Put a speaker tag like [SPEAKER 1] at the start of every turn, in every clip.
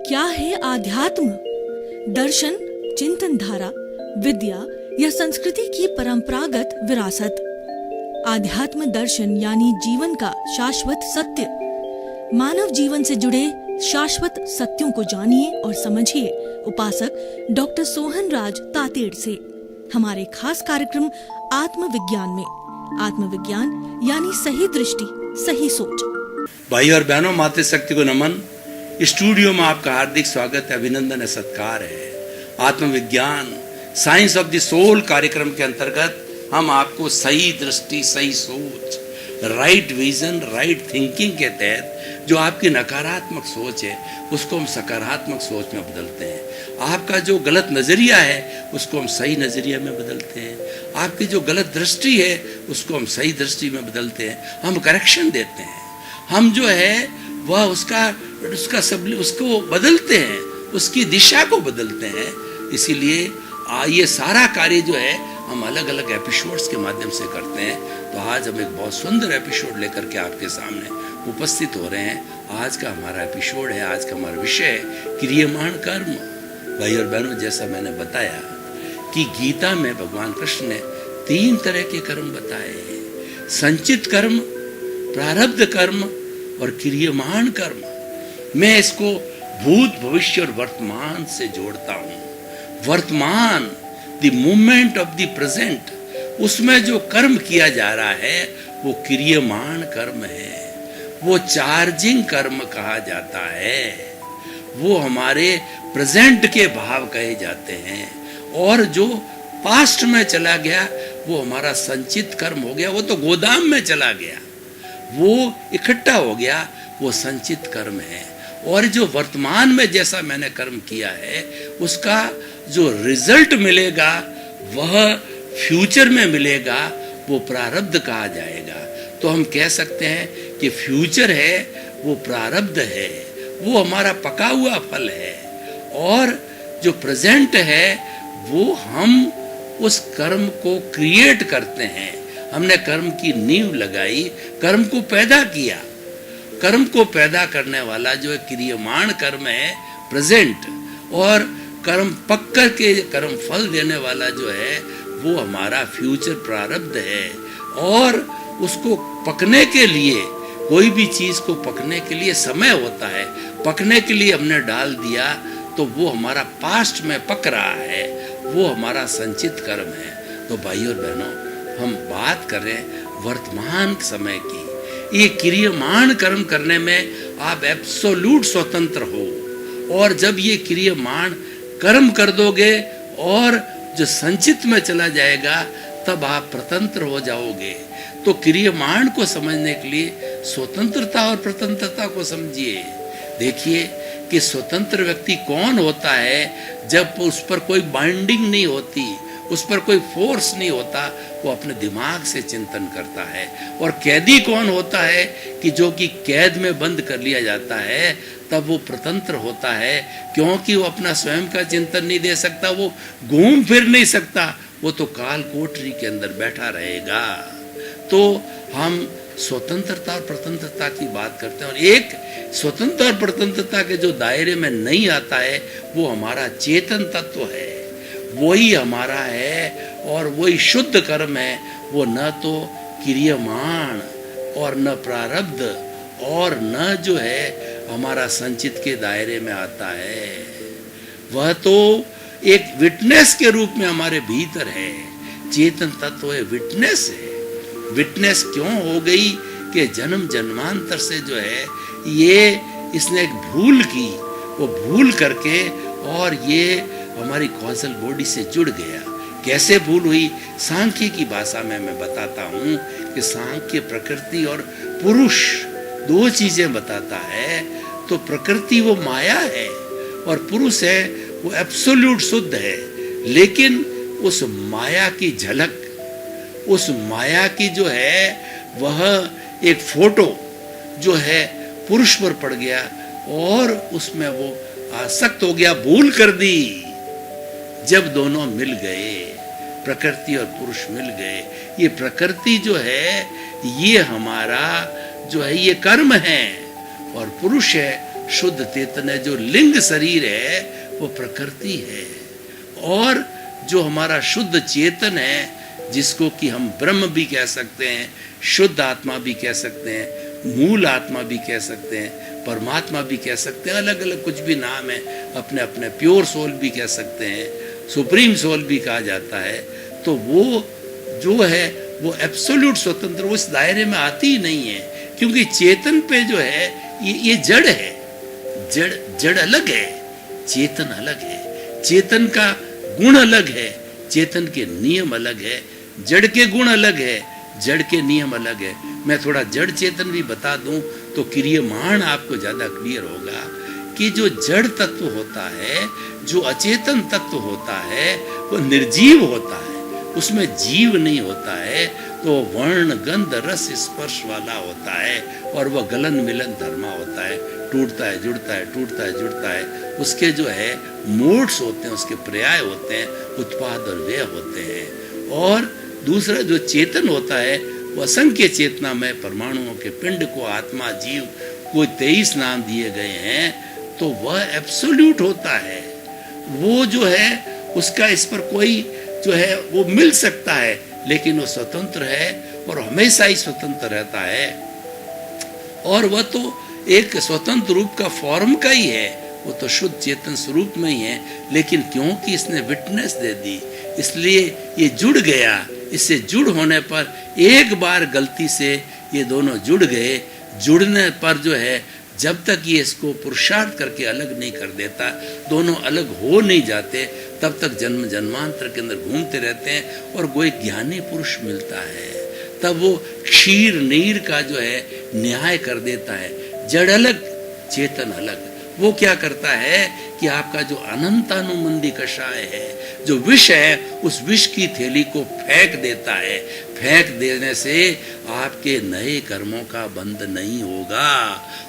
[SPEAKER 1] क्या है आध्यात्म? दर्शन, चिंतन धारा, विद्या या संस्कृति की परंपरागत विरासत। आध्यात्म दर्शन यानी जीवन का शाश्वत सत्य। मानव जीवन से जुड़े शाश्वत सत्यों को जानिए और समझिए उपासक डॉक्टर सोहन राज तातेड़ से हमारे खास कार्यक्रम आत्मविज्ञान में। आत्मविज्ञान यानी सही दृष्टि, सही सोच।
[SPEAKER 2] भाई और बहनों, मातृशक्ति को नमन। स्टूडियो में आपका हार्दिक स्वागत है, अभिनंदन है, सत्कार है। आत्मविज्ञान साइंस ऑफ द सोल कार्यक्रम के अंतर्गत हम आपको सही दृष्टि, सही सोच, राइट विजन, राइट थिंकिंग के तहत जो आपकी नकारात्मक सोच है उसको हम सकारात्मक सोच में बदलते हैं। आपका जो गलत नज़रिया है उसको हम सही नज़रिया में बदलते हैं। आपकी जो गलत दृष्टि है उसको हम सही दृष्टि में बदलते हैं। हम करेक्शन देते हैं। हम जो है वह उसको बदलते हैं, उसकी दिशा को बदलते हैं। इसीलिए ये सारा कार्य जो है हम अलग अलग एपिसोड्स के माध्यम से करते हैं। तो आज हम एक बहुत सुंदर एपिसोड लेकर के आपके सामने उपस्थित हो रहे हैं। आज का हमारा एपिसोड है, आज का हमारा विषय है क्रियमाण कर्म। भाई और बहनों, जैसा मैंने बताया कि गीता में भगवान कृष्ण ने 3 तरह के कर्म बताए हैं: संचित कर्म, प्रारब्ध कर्म और क्रियमाण कर्म। मैं इसको भूत, भविष्य और वर्तमान से जोड़ता हूँ। वर्तमान, the moment of the present, उसमें जो कर्म किया जा रहा है वो क्रियमाण कर्म है। वो चार्जिंग कर्म कहा जाता है। वो हमारे प्रेजेंट के भाव कहे जाते हैं। और जो पास्ट में चला गया वो हमारा संचित कर्म हो गया। वो तो गोदाम में चला गया, वो इकट्ठा हो गया, वो संचित कर्म है। और जो वर्तमान में जैसा मैंने कर्म किया है उसका जो रिजल्ट मिलेगा वह फ्यूचर में मिलेगा, वो प्रारब्ध कहा जाएगा। तो हम कह सकते हैं कि फ्यूचर है वो प्रारब्ध है, वो हमारा पका हुआ फल है। और जो प्रेजेंट है वो हम उस कर्म को क्रिएट करते हैं। हमने कर्म की नींव लगाई, कर्म को पैदा किया। कर्म को पैदा करने वाला जो है क्रियमाण कर्म है, प्रेजेंट। और कर्म पक कर के कर्म फल देने वाला जो है वो हमारा फ्यूचर प्रारब्ध है। और उसको पकने के लिए, कोई भी चीज़ को पकने के लिए समय होता है। पकने के लिए हमने डाल दिया तो वो हमारा पास्ट में पक रहा है, वो हमारा संचित कर्म है। तो भाई और बहनों, हम बात करें वर्तमान समय की। ये क्रियमाण कर्म करने में आप एब्सोल्यूट स्वतंत्र हो। और जब ये क्रियमाण कर्म कर दोगे और जो संचित में चला जाएगा तब आप स्वतंत्र हो जाओगे। तो क्रियमाण को समझने के लिए स्वतंत्रता और स्वतंत्रता को समझिए। देखिए कि स्वतंत्र व्यक्ति कौन होता है जब उस पर कोई बाइंडिंग नहीं होती, उस पर कोई फोर्स नहीं होता, वो अपने दिमाग से चिंतन करता है। और कैदी कौन होता है कि जो कि कैद में बंद कर लिया जाता है, तब वो स्वतंत्र होता है, क्योंकि वो अपना स्वयं का चिंतन नहीं दे सकता, वो घूम फिर नहीं सकता, वो तो काल कोठरी के अंदर बैठा रहेगा। तो हम स्वतंत्रता और स्वतंत्रता की बात करते हैं। और एक स्वतंत्र और स्वतंत्रता के जो दायरे में नहीं आता है वो हमारा चेतन तत्व है, वही हमारा है। और वही शुद्ध कर्म है। वो न तो क्रियमाण और न प्रारब्ध और न जो है हमारा संचित के दायरे में आता है। वह तो एक विटनेस के रूप में हमारे भीतर है। चेतन तत्व है, विटनेस है। विटनेस क्यों हो गई कि जन्म जन्मांतर से जो है ये इसने एक भूल की, वो भूल करके और ये हमारी कॉजल बॉडी से जुड़ गया। कैसे भूल हुई? सांख्य की भाषा में मैं बताता हूँ कि सांख्य प्रकृति और पुरुष 2 चीजें बताता है। तो प्रकृति वो माया है और पुरुष है वो एब्सोल्यूट शुद्ध है। लेकिन उस माया की झलक, उस माया की जो है वह एक फोटो जो है पुरुष पर पड़ गया और उसमें वो आसक्त हो गया, भूल कर दी। जब दोनों मिल गए, प्रकृति और पुरुष मिल गए, ये प्रकृति जो है ये हमारा जो है ये कर्म है और पुरुष है शुद्ध चेतन है। जो लिंग शरीर है वो प्रकृति है, और जो हमारा शुद्ध चेतन है, जिसको कि हम ब्रह्म भी कह सकते हैं, शुद्ध आत्मा भी कह सकते हैं, मूल आत्मा भी कह सकते हैं, परमात्मा भी कह सकते हैं, अलग अलग कुछ भी नाम है, अपने अपने प्योर सोल भी कह सकते हैं, सुप्रीम सोल भी कहा जाता है। तो वो जो है वो एब्सोल्यूट स्वतंत्र उस दायरे में आती ही नहीं है, क्योंकि चेतन पे जो है ये जड़ है। जड़ अलग है, चेतन अलग है। चेतन का गुण अलग है, चेतन के नियम अलग है। जड़ के गुण अलग है, जड़ के नियम अलग है। मैं थोड़ा जड़ चेतन भी बता दूं तो क्रियमाण आपको ज्यादा क्लियर होगा कि जो जड़ तत्व होता है, जो अचेतन तत्व होता है, वो निर्जीव होता है, उसमें जीव नहीं होता है। तो वर्ण गंध रस स्पर्श वाला होता है, और वह गलन मिलन धर्मा होता है, टूटता है जुड़ता है, टूटता है जुड़ता है। उसके जो है मोड्स होते हैं, उसके पर्याय होते हैं, उत्पाद और व्यय होते हैं। और दूसरा जो चेतन होता है वो असंख्य चेतना में परमाणुओं के पिंड को आत्मा जीव को 23 नाम दिए गए हैं। तो वह एब्सोल्यूट होता है, वो जो है उसका इस पर कोई जो है वो मिल सकता है, लेकिन वो स्वतंत्र है और हमेशा ही स्वतंत्र रहता है। और वह तो एक स्वतंत्र रूप का फॉर्म का ही है, वो तो शुद्ध चेतन स्वरूप में ही है। लेकिन क्योंकि इसने विटनेस दे दी, इसलिए ये जुड़ गया। इससे जुड़ होने पर एक बार गलती से ये दोनों जुड़ गए, जुड़ने पर जो है जब तक ये इसको पुरुषार्थ करके अलग नहीं कर देता, दोनों अलग हो नहीं जाते, तब तक जन्म जन्मांतर के अंदर घूमते रहते हैं। और कोई ज्ञानी पुरुष मिलता है, तब वो क्षीर नीर का जो है न्याय कर देता है। जड़ अलग, चेतन अलग। वो क्या करता है कि आपका जो अनंतानुमंदी कषाय है, जो विष है, उस विष की थैली को फेंक देता है। फेंक देने से आपके नए कर्मों का बंध नहीं होगा,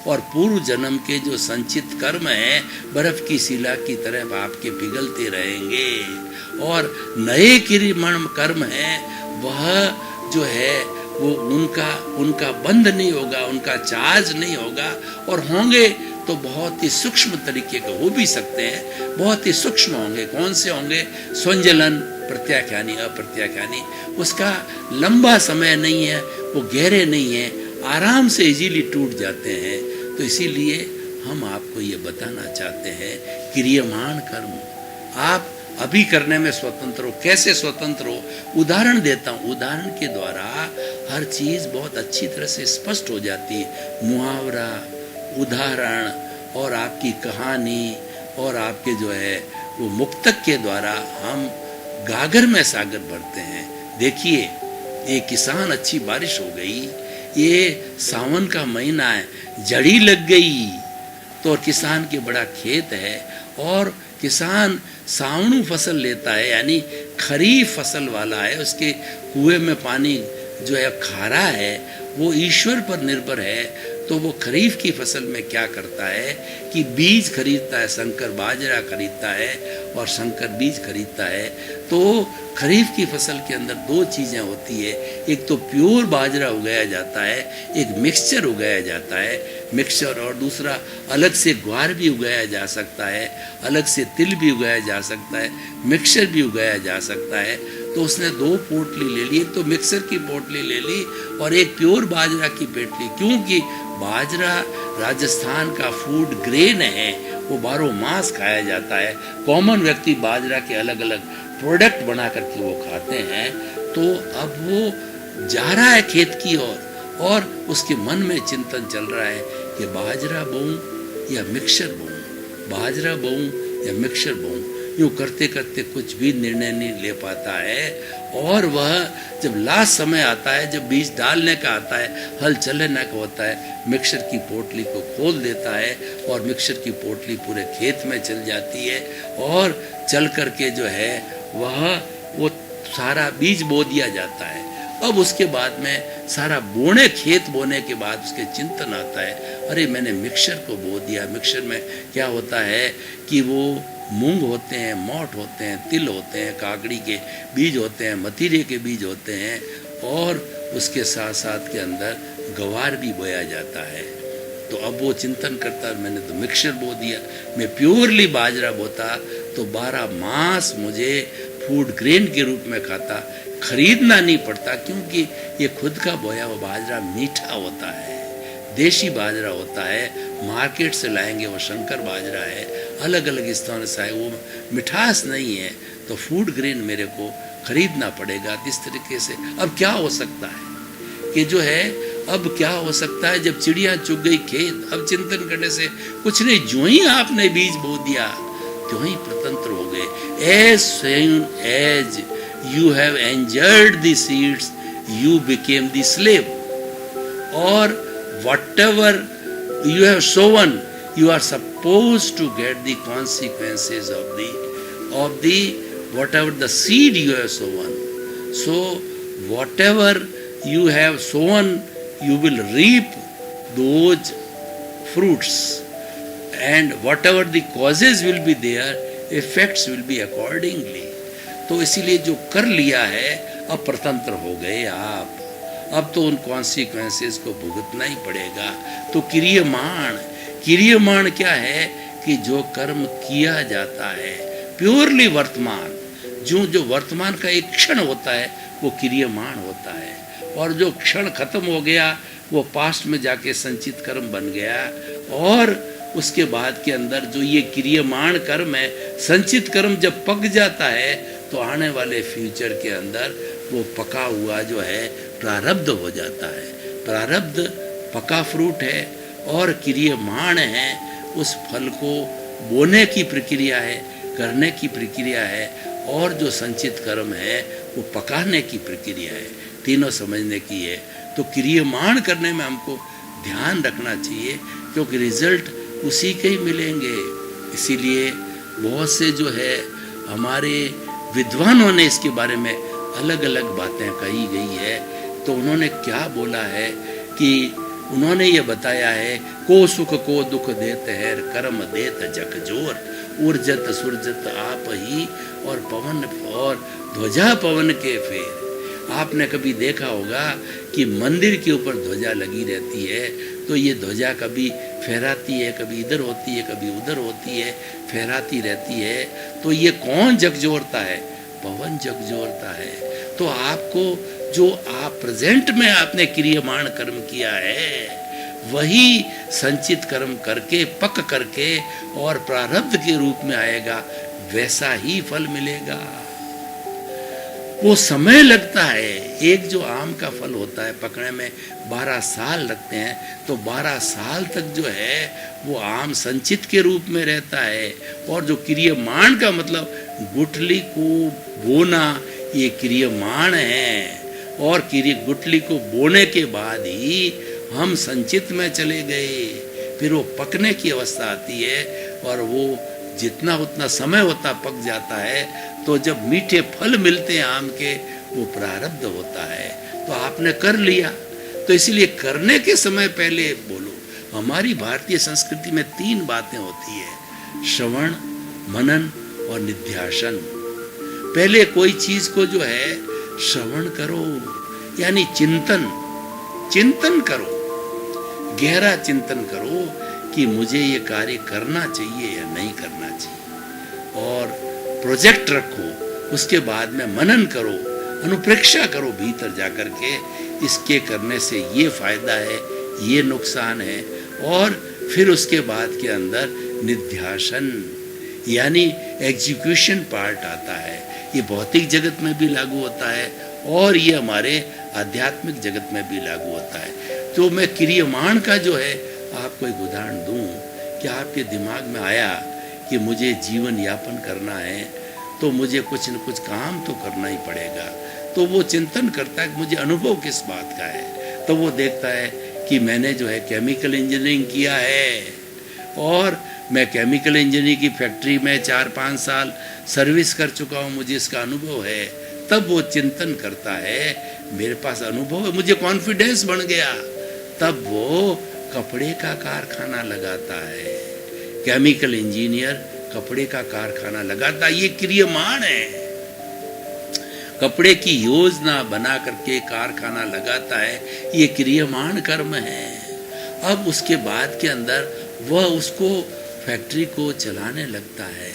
[SPEAKER 2] और पूर्व जन्म के जो संचित कर्म है बर्फ की शिला की तरह आपके पिघलते रहेंगे। और नए क्रियमाण कर्म है वह जो है वो उनका बंध नहीं होगा, उनका चार्ज नहीं होगा, और होंगे तो बहुत ही सूक्ष्म तरीके के हो भी सकते हैं, बहुत ही सूक्ष्म होंगे। कौन से होंगे? स्वंजलन, प्रत्याख्यानी, अप्रत्याख्यानी। उसका लंबा समय नहीं है, वो गहरे नहीं है, आराम से इजीली टूट जाते हैं। तो इसीलिए हम आपको ये बताना चाहते हैं, क्रियमाण कर्म आप अभी करने में स्वतंत्र हो। कैसे स्वतंत्र हो? उदाहरण देता हूँ, उदाहरण के द्वारा हर चीज बहुत अच्छी तरह से स्पष्ट हो जाती है। मुहावरा, उदाहरण और आपकी कहानी और आपके जो है वो मुक्तक के द्वारा हम गागर में सागर भरते हैं। देखिए, ये किसान, अच्छी बारिश हो गई, ये सावन का महीना है, जड़ी लग गई तो किसान के बड़ा खेत है, और किसान सावणु फसल लेता है, यानी खरीफ फसल वाला है, उसके कुएं में पानी जो है खारा है, वो ईश्वर पर निर्भर है। तो वो खरीफ की फसल में क्या करता है कि बीज खरीदता है, शंकर बाजरा खरीदता है और शंकर बीज खरीदता है। तो खरीफ की फसल के अंदर दो चीज़ें होती है, एक तो प्योर बाजरा उगाया जाता है, एक मिक्सचर उगाया जाता है, मिक्सचर, और दूसरा अलग से ग्वार भी उगाया जा सकता है, अलग से तिल भी उगाया जा सकता है, मिक्सचर भी उगाया जा सकता है। तो उसने दो पोटली ले ली, एक तो मिक्सर की पोटली ले ली और एक प्योर बाजरा की पोटली, क्योंकि बाजरा राजस्थान का फूड ग्रेन है, वो 12 मास खाया जाता है। कॉमन व्यक्ति बाजरा के अलग अलग प्रोडक्ट बना करके वो खाते हैं। तो अब वो जा रहा है खेत की ओर, और उसके मन में चिंतन चल रहा है कि बाजरा बोऊं या मिक्सचर बोऊं, बाजरा बोऊं या मिक्सचर बोऊं। यूँ करते करते कुछ भी निर्णय नहीं ले पाता है, और वह जब लास्ट समय आता है, जब बीज डालने का आता है, हल चलने का होता है, मिक्सचर की पोटली को खोल देता है और मिक्सचर की पोटली पूरे खेत में चल जाती है, और चल करके जो है वो सारा बीज बो दिया जाता है। अब उसके बाद में सारा खेत बोने के बाद उसके चिंतन आता है, अरे मैंने मिक्सचर को बो दिया। मिक्सचर में क्या होता है कि वो मूंग होते हैं, मोठ होते हैं, तिल होते हैं, काकड़ी के बीज होते हैं, मतीरे के बीज होते हैं, और उसके साथ साथ के अंदर गवार भी बोया जाता है। तो अब वो चिंतन करता है मैंने तो मिक्सचर बो दिया, मैं प्योरली बाजरा बोता तो 12 मास मुझे फूड ग्रेन के रूप में खाता, खरीदना नहीं पड़ता, क्योंकि ये खुद का बोया हुआ बाजरा मीठा होता है, देशी बाजरा होता है, मार्केट से लाएंगे वो शंकर बाजरा है, अलग अलग स्थानों से आए, वो मिठास नहीं है, तो फूड ग्रेन मेरे को खरीदना पड़ेगा। इस तरीके से अब क्या हो सकता है कि जो है, अब क्या हो सकता है, जब चिड़िया चुग गई खेत, अब चिंतन करने से कुछ नहीं, जो ही आपने बीज बो दिया त्यों ही स्वतंत्र हो गए। As soon as you have enjoyed the seeds, you became the slave, or whatever you have sown, you are supposed to get the consequences of the whatever the seed you have sown. So whatever you have sown, you will reap those fruits, and whatever the causes will be there, effects will be accordingly. तो इसीलिए जो कर लिया है, अब स्वतंत्र हो गए आप, अब तो उन कॉन्सिक्वेंसेस को भुगतना ही पड़ेगा। तो क्रियमाण क्या है कि जो कर्म किया जाता है प्योरली वर्तमान, जो वर्तमान का एक क्षण होता है वो क्रियमाण होता है, और जो क्षण खत्म हो गया वो पास्ट में जाके संचित कर्म बन गया, और उसके बाद के अंदर जो ये क्रियमाण कर्म है, संचित कर्म जब पक जाता है तो आने वाले फ्यूचर के अंदर वो पका हुआ जो है प्रारब्ध हो जाता है। प्रारब्ध पका फ्रूट है और क्रियमाण है, उस फल को बोने की प्रक्रिया है, करने की प्रक्रिया है, और जो संचित कर्म है वो पकाने की प्रक्रिया है, तीनों समझने की है। तो क्रियमाण करने में हमको ध्यान रखना चाहिए, क्योंकि रिजल्ट उसी के ही मिलेंगे। इसीलिए बहुत से जो है हमारे विद्वानों ने इसके बारे में अलग अलग बातें कही गई है। तो उन्होंने क्या बोला है कि उन्होंने ये बताया है, को सुख को दुख देते हैं, कर्म देत जग जोर, ऊर्जत सुरजत आप ही, और पवन और ध्वजा पवन के फेर। आपने कभी देखा होगा कि मंदिर के ऊपर ध्वजा लगी रहती है, तो ये ध्वजा कभी फहराती है, कभी इधर होती है, कभी उधर होती है, फहराती रहती है। तो ये कौन झकझोरता है? पवन झकझोरता है। तो आपको जो आप प्रेजेंट में आपने क्रियमाण कर्म किया है, वही संचित कर्म करके पक करके और प्रारब्ध के रूप में आएगा, वैसा ही फल मिलेगा। वो समय लगता है। एक जो आम का फल होता है पकने में 12 साल लगते हैं, तो 12 साल तक जो है वो आम संचित के रूप में रहता है। और जो क्रियमाण का मतलब गुठली को बोना, ये क्रियमाण है। और गुठली को बोने के बाद ही हम संचित में चले गए, फिर वो पकने की अवस्था आती है, और वो जितना उतना समय होता पक जाता है। तो जब मीठे फल मिलते हैं आम के, वो प्रारब्ध होता है। तो आपने कर लिया, तो इसीलिए करने के समय पहले बोलो। हमारी भारतीय संस्कृति में 3 बातें होती है, श्रवण, मनन और निध्यासन। पहले कोई चीज को जो है श्रवण करो, यानी चिंतन करो, गहरा चिंतन करो कि मुझे ये कार्य करना चाहिए या नहीं करना चाहिए, और प्रोजेक्ट रखो। उसके बाद में मनन करो, अनुप्रेक्षा करो भीतर जाकर के, इसके करने से ये फायदा है, ये नुकसान है। और फिर उसके बाद के अंदर निध्यासन यानी एग्जीक्यूशन पार्ट आता है। ये भौतिक जगत में भी लागू होता है और ये हमारे आध्यात्मिक जगत में भी लागू होता है। तो मैं क्रियमाण का जो है आपको एक उदाहरण दूं कि आपके दिमाग में आया कि मुझे जीवन यापन करना है, तो मुझे कुछ न कुछ काम तो करना ही पड़ेगा। तो वो चिंतन करता है कि मुझे अनुभव किस बात का है, तो वो देखता है कि मैंने जो है केमिकल इंजीनियरिंग किया है, और मैं केमिकल इंजीनियरिंग की फैक्ट्री में 4-5 साल सर्विस कर चुका हूँ, मुझे इसका अनुभव है। तब वो चिंतन करता है, मेरे पास अनुभव है, मुझे कॉन्फिडेंस बन गया। तब वो कपड़े का कारखाना लगाता है, केमिकल इंजीनियर कपड़े का कारखाना लगाता है। ये क्रियमाण है, कपड़े की योजना बना करके कारखाना लगाता है, ये क्रियमाण कर्म है। अब उसके बाद के अंदर वह उसको फैक्ट्री को चलाने लगता है।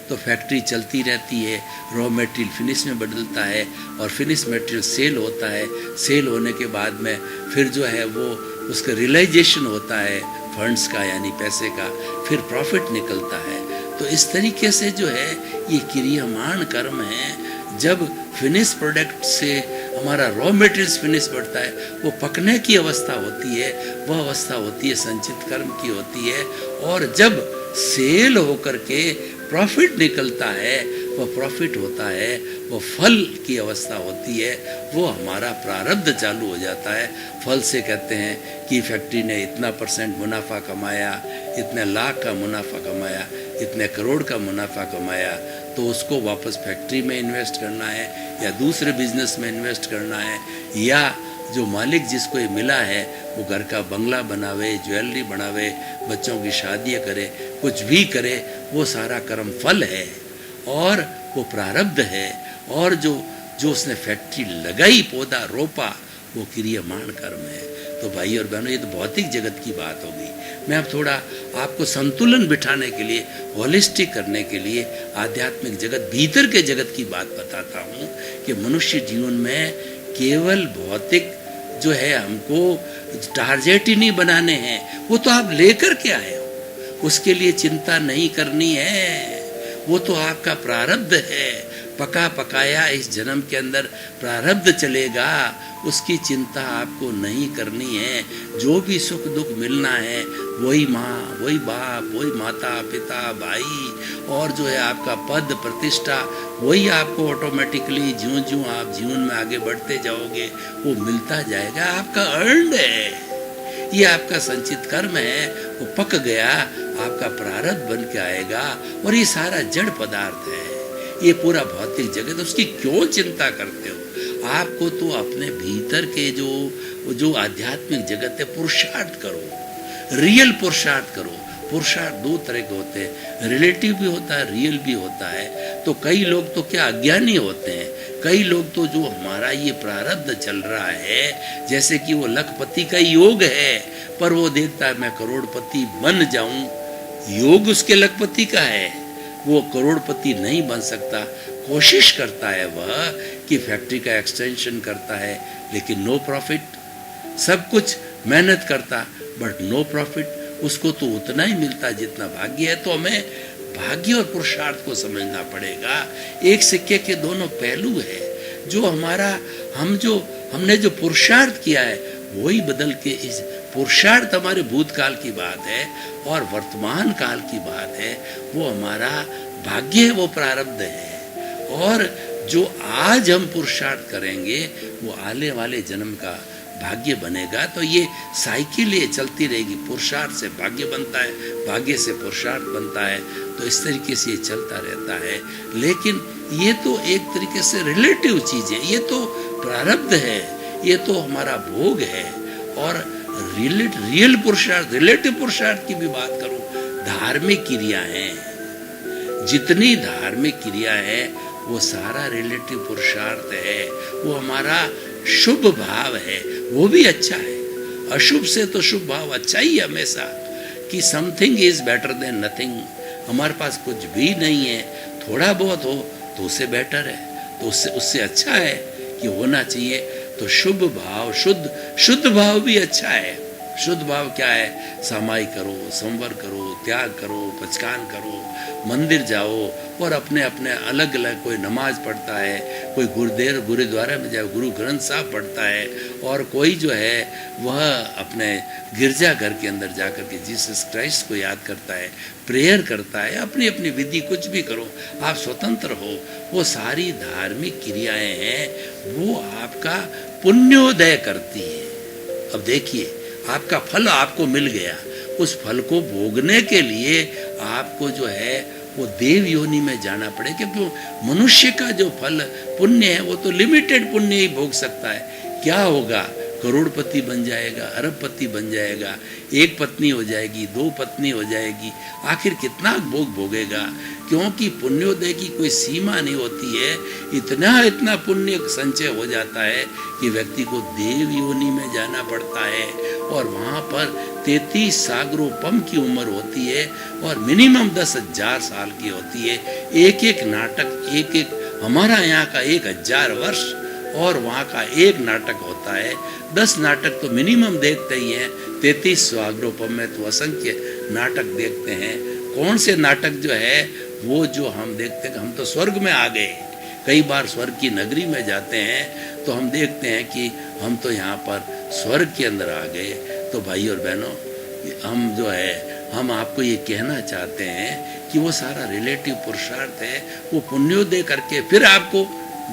[SPEAKER 2] तो फैक्ट्री चलती रहती है, रॉ मटेरियल फिनिश में बदलता है और फिनिश मटेरियल सेल होता है। सेल होने के बाद में फिर जो है वो उसका रियलाइजेशन होता है फंड्स का, यानी पैसे का, फिर प्रॉफिट निकलता है। तो इस तरीके से जो है ये क्रियामान कर्म है। जब फिनिश प्रोडक्ट से हमारा रॉ मटेरियल्स फिनिश बढ़ता है, वो पकने की अवस्था होती है, वह अवस्था होती है संचित कर्म की होती है। और जब सेल होकर के प्रॉफिट निकलता है, वह प्रॉफिट होता है, वो फल की अवस्था होती है, वो हमारा प्रारब्ध चालू हो जाता है। फल से कहते हैं कि फैक्ट्री ने इतना % मुनाफा कमाया, इतने लाख का मुनाफा कमाया, इतने करोड़ का मुनाफा कमाया, तो उसको वापस फैक्ट्री में इन्वेस्ट करना है या दूसरे बिजनेस में इन्वेस्ट करना है, या जो मालिक जिसको ये मिला है वो घर का बंगला बनावे, ज्वेलरी बनावे, बच्चों की शादियाँ करे, कुछ भी करे, वो सारा कर्म फल है और वो प्रारब्ध है। और जो उसने फैक्ट्री लगाई, पौधा रोपा, वो क्रियामान कर्म है। तो भाई और बहनों, ये तो भौतिक जगत की बात हो गई। मैं अब थोड़ा आपको संतुलन बिठाने के लिए, होलिस्टिक करने के लिए आध्यात्मिक जगत, भीतर के जगत की बात बताता हूँ कि मनुष्य जीवन में केवल भौतिक जो है हमको टारगेट ही नहीं बनाने हैं, वो तो आप लेकर के आए हो, उसके लिए चिंता नहीं करनी है, वो तो आपका प्रारब्ध है। पका पकाया इस जन्म के अंदर प्रारब्ध चलेगा, उसकी चिंता आपको नहीं करनी है। जो भी सुख दुख मिलना है, वही माँ, वही बाप, वही माता पिता भाई, और जो है आपका पद प्रतिष्ठा, वही आपको ऑटोमेटिकली ज्यों ज्यों आप जीवन में आगे बढ़ते जाओगे वो मिलता जाएगा। आपका अर्न्ड है, ये आपका संचित कर्म है, वो पक गया, आपका प्रारब्ध बन के आएगा। और ये सारा जड़ पदार्थ है, ये पूरा भौतिक जगत, उसकी क्यों चिंता करते हो? आपको तो अपने भीतर के जो आध्यात्मिक जगत है, पुरुषार्थ करो, रियल पुरुषार्थ करो। पुरुषार्थ दो तरह के होते हैं, रिलेटिव भी होता है, रियल भी होता है। तो कई लोग तो क्या अज्ञानी होते हैं, कई लोग तो जो हमारा ये प्रारब्ध चल रहा है, जैसे कि वो लखपति का योग है, पर वो देखता है मैं करोड़पति बन जाऊं, योग उसके लखपति का है, वो करोड़पति नहीं बन सकता। कोशिश करता है वह कि फैक्ट्री का एक्सटेंशन करता है, लेकिन नो प्रॉफिट। सब कुछ मेहनत करता बट नो प्रॉफिट, उसको तो उतना ही मिलता जितना भाग्य है। तो हमें भाग्य और पुरुषार्थ को समझना पड़ेगा, एक सिक्के के दोनों पहलू है। जो हमने जो पुरुषार्थ किया है वही बदल के, इस पुरुषार्थ हमारे भूतकाल की बात है और वर्तमान काल की बात है, वो हमारा भाग्य है, वो प्रारब्ध है। और जो आज हम पुरुषार्थ करेंगे वो आने वाले जन्म का भाग्य बनेगा। तो ये साइकिल ये चलती रहेगी, पुरुषार्थ से भाग्य बनता है, भाग्य से पुरुषार्थ बनता है। तो इस तरीके से ये चलता रहता है। लेकिन ये तो एक तरीके से रिलेटिव चीज है, ये तो प्रारब्ध है, ये तो हमारा भोग है। और रियल पुरुषार्थ, रिलेटिव पुरुषार्थ की भी बात करूं, धार्मिक क्रिया है, जितनी धार्मिक क्रिया है वो सारा रिलेटिव पुरुषार्थ है। वो हमारा शुभ भाव है, वो भी अच्छा है। अशुभ से तो शुभ भाव अच्छा ही हमेशा, कि something is better than nothing. हमारे पास कुछ भी नहीं है, थोड़ा बहुत हो तो उससे बेटर है, तो उससे अच्छा है कि होना चाहिए। तो शुभ भाव, शुद्ध भाव भी अच्छा है। शुद्ध भाव क्या है? समाई करो, संवर करो, त्याग करो, पचकान करो, मंदिर जाओ और अपने अपने अलग अलग, कोई नमाज पढ़ता है, कोई गुरुद्वारा में जाओ, गुरु ग्रंथ साहब पढ़ता है, और कोई जो है वह अपने गिरजा घर के अंदर जाकर के जीसस क्राइस्ट को याद करता है, प्रेयर करता है। अपनी अपनी विधि कुछ भी करो, आप स्वतंत्र हो। वो सारी धार्मिक क्रियाएं हैं, वो आपका पुण्योदय करती है। अब देखिए, आपका फल आपको मिल गया, उस फल को भोगने के लिए आपको जो है वो देव योनि में जाना पड़ेगा, क्योंकि मनुष्य का जो फल पुण्य है वो तो लिमिटेड पुण्य ही भोग सकता है। क्या होगा? करोड़पति बन जाएगा, अरबपति बन जाएगा, एक पत्नी हो जाएगी, दो पत्नी हो जाएगी, आखिर कितना भोग भोगेगा? क्योंकि पुण्योदय की कोई सीमा नहीं होती है। इतना पुण्य संचय हो जाता है कि व्यक्ति को देव योनि में जाना पड़ता है और वहाँ पर 33 सागरोपम की उम्र होती है और मिनिमम 10,000 साल की होती है। एक एक नाटक, हमारा यहाँ का 1,000 वर्ष और वहाँ का एक नाटक होता है। 10 नाटक तो मिनिमम देखते ही हैं, 33 सागरोपम में तो असंख्य नाटक देखते हैं। कौन से नाटक जो है वो जो हम देखते हैं, हम तो स्वर्ग में आ गए। कई बार स्वर्ग की नगरी में जाते हैं तो हम देखते हैं कि हम तो यहाँ पर स्वर्ग के अंदर आ गए। तो भाई और बहनों, हम जो है हम आपको ये कहना चाहते हैं कि वो सारा रिलेटिव पुरुषार्थ है, वो पुण्योदय करके फिर आपको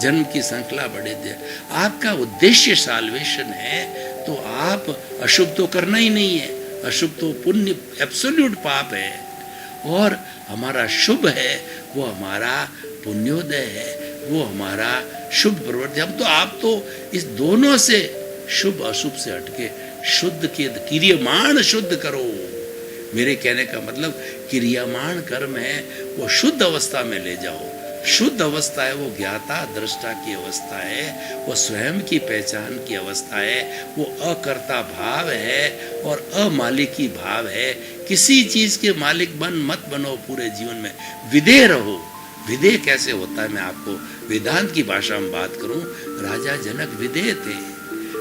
[SPEAKER 2] जन्म की श्रृंखला बढ़े दे। आपका उद्देश्य साल्वेशन है तो आप अशुभ तो करना ही नहीं है। अशुभ तो पुण्य एब्सोल्यूट पाप है और हमारा शुभ है वो हमारा पुण्योदय है, वो हमारा शुभ प्रवृत्ति। हम तो आप तो इस दोनों से शुभ अशुभ से हटके शुद्ध के क्रियमाण शुद्ध करो। मेरे कहने का मतलब क्रियमाण कर्म है वो शुद्ध अवस्था में ले जाओ। शुद्ध अवस्था है वो ज्ञाता दृष्टा की अवस्था है, वो स्वयं की पहचान की अवस्था है, वो अकर्ता भाव है और अमालिकी भाव है। किसी चीज के मालिक मत बनो पूरे जीवन में, विधेय रहो। विधेय कैसे होता है मैं आपको वेदांत की भाषा में बात करूं। राजा जनक विधेय थे।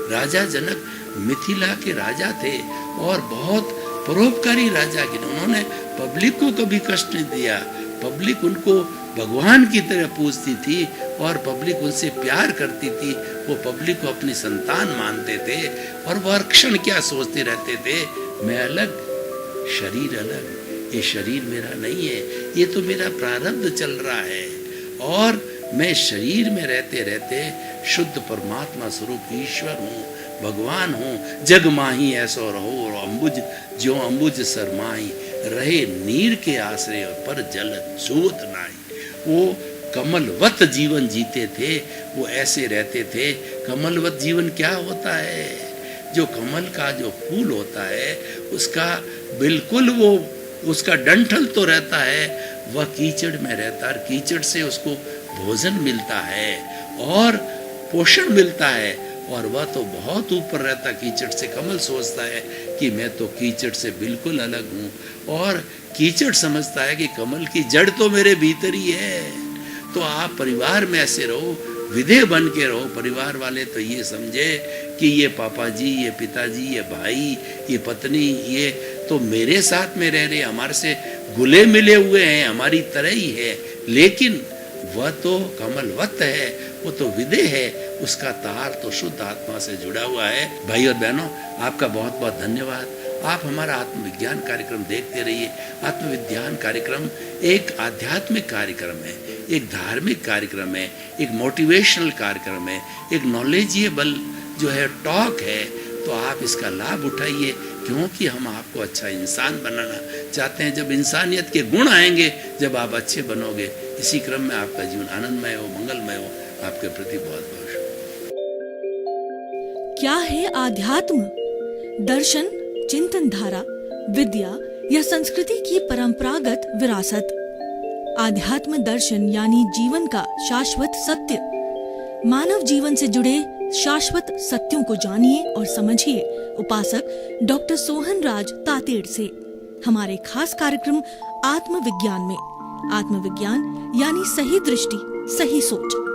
[SPEAKER 2] राजा जनक मिथिला के राजा थे और बहुत परोपकारी राजा के, उन्होंने पब्लिक को कभी कष्ट नहीं दिया। पब्लिक उनको भगवान की तरह पूजती थी और पब्लिक उनसे प्यार करती थी। वो पब्लिक को अपनी संतान मानते थे और वह हर क्षण क्या सोचते रहते थे, मैं अलग, शरीर अलग, ये शरीर मेरा नहीं है, ये तो मेरा प्रारब्ध चल रहा है और मैं शरीर में रहते रहते शुद्ध परमात्मा स्वरूप ईश्वर हूँ, भगवान हूँ। जग माही ऐसो रहो और अम्बुज सरमाही, रहे नीर के आश्रय पर जल जोत नाई। वो कमलवत जीवन जीते थे, वो ऐसे रहते थे। कमलवत जीवन क्या होता है? जो कमल का जो फूल होता है उसका बिल्कुल वो उसका डंठल तो रहता है, वह कीचड़ में रहता है। कीचड़ से उसको भोजन मिलता है और पोषण मिलता है और वह तो बहुत ऊपर रहता कीचड़ से। कमल सोचता है कि मैं तो कीचड़ से बिल्कुल अलग हूँ और कीचड़ समझता है कि कमल की जड़ तो मेरे भीतर ही है। तो आप परिवार में ऐसे रहो, विधेय बन के रहो। परिवार वाले तो ये समझे कि ये पापा जी, ये पिताजी, ये भाई, ये पत्नी, ये तो मेरे साथ में रह रहे, हमारे से घुले मिले हुए हैं, हमारी तरह ही है, लेकिन वह तो कमलवत है, वो तो विधेय है, उसका तार तो शुद्ध आत्मा से जुड़ा हुआ है। भाई और बहनों, आपका बहुत बहुत धन्यवाद। आप हमारा आत्मविज्ञान कार्यक्रम देखते रहिए। आत्मविज्ञान कार्यक्रम एक आध्यात्मिक कार्यक्रम है, एक धार्मिक कार्यक्रम है, एक मोटिवेशनल कार्यक्रम है, एक नॉलेजेबल जो है टॉक है। तो आप इसका लाभ उठाइए क्योंकि हम आपको अच्छा इंसान बनाना चाहते हैं। जब इंसानियत के गुण आएंगे, जब आप अच्छे बनोगे, इसी क्रम में आपका जीवन आनंदमय हो, मंगलमय हो। आपके प्रति बहुत बहुत
[SPEAKER 1] क्या है आध्यात्म? दर्शन, चिंतन धारा, विद्या या संस्कृति की परंपरागत विरासत। आध्यात्म दर्शन यानी जीवन का शाश्वत सत्य। मानव जीवन से जुड़े शाश्वत सत्यों को जानिए और समझिए उपासक डॉक्टर सोहन राज तातेड़ से हमारे खास कार्यक्रम आत्मविज्ञान में। आत्मविज्ञान यानी सही दृष्टि, सही सोच।